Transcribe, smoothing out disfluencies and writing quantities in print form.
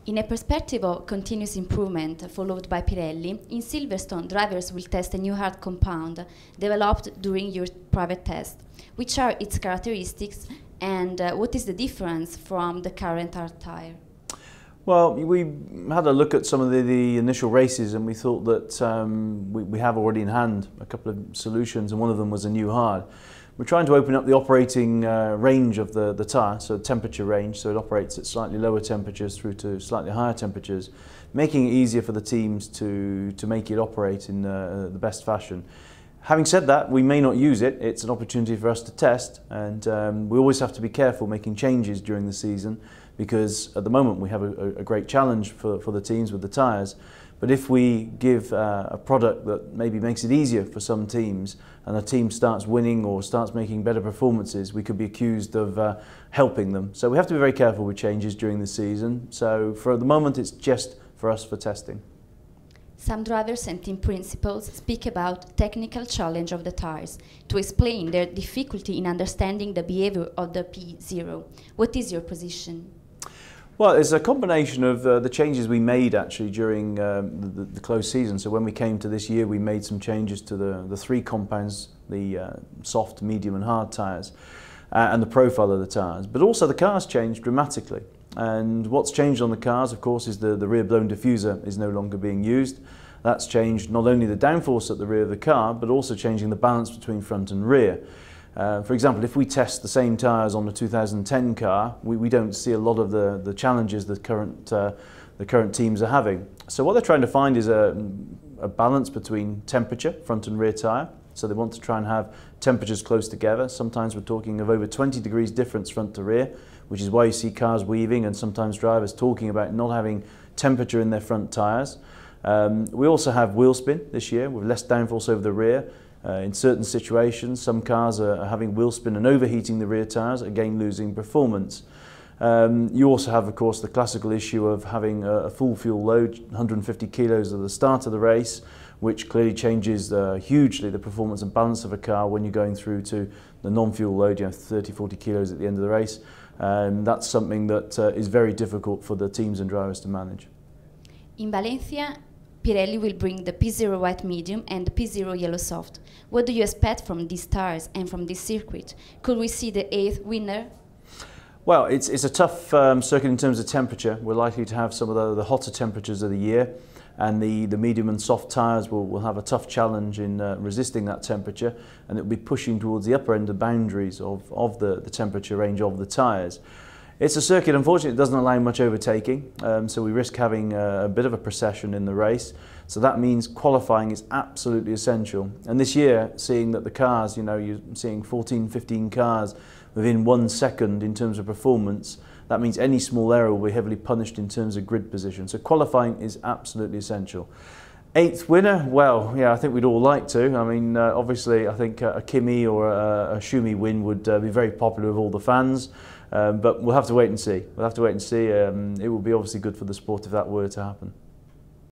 In a perspective of continuous improvement followed by Pirelli, in Silverstone drivers will test a new hard compound developed during your private test. Which are its characteristics and what is the difference from the current hard tire? Well, we had a look at some of the initial races and we thought that we have already in hand a couple of solutions, and one of them was a new hard. We're trying to open up the operating range of the tyre, so temperature range, so it operates at slightly lower temperatures through to slightly higher temperatures, making it easier for the teams to make it operate in the best fashion. Having said that, we may not use it. It's an opportunity for us to test, and we always have to be careful making changes during the season, because at the moment we have a great challenge for the teams with the tyres. But if we give a product that maybe makes it easier for some teams and a team starts winning or starts making better performances, we could be accused of helping them. So we have to be very careful with changes during the season. So for the moment it's just for us for testing. Some drivers and team principals speak about technical challenge of the tires to explain their difficulty in understanding the behavior of the P0. What is your position? Well, it's a combination of the changes we made actually during the closed season. So when we came to this year, we made some changes to the three compounds, the soft, medium and hard tyres, and the profile of the tyres. But also the cars changed dramatically. And what's changed on the cars, of course, is the rear blown diffuser is no longer being used. That's changed not only the downforce at the rear of the car, but also changing the balance between front and rear. For example, if we test the same tyres on the 2010 car, we don't see a lot of the challenges the current teams are having. So what they're trying to find is a balance between temperature, front and rear tyre. So they want to try and have temperatures close together. Sometimes we're talking of over 20 degrees difference front to rear, which is why you see cars weaving and sometimes drivers talking about not having temperature in their front tyres. We also have wheel spin this year with less downforce over the rear. In certain situations, some cars are having wheel spin and overheating the rear tyres, again losing performance. You also have, of course, the classical issue of having a full fuel load, 150 kilos at the start of the race, which clearly changes hugely the performance and balance of a car when you're going through to the non-fuel load, 30, 40 kilos at the end of the race. That's something that is very difficult for the teams and drivers to manage. In Valencia, Pirelli will bring the P0 white medium and the P0 yellow soft. What do you expect from these tyres and from this circuit? Could we see the 8th winner? Well, it's a tough circuit in terms of temperature. We're likely to have some of the hotter temperatures of the year, and the medium and soft tyres will have a tough challenge in resisting that temperature, and it will be pushing towards the upper end of boundaries of the temperature range of the tyres. It's a circuit, unfortunately, that doesn't allow much overtaking, so we risk having a bit of a procession in the race. So that means qualifying is absolutely essential. And this year, seeing that the cars, you're seeing 14, 15 cars within 1 second in terms of performance, that means any small error will be heavily punished in terms of grid position. So qualifying is absolutely essential. 8th winner, well, yeah, I think we'd all like to. I mean, obviously, I think a Kimi or a Schumi win would be very popular with all the fans. But we'll have to wait and see. We'll have to wait and see. It will be obviously good for the sport if that were to happen.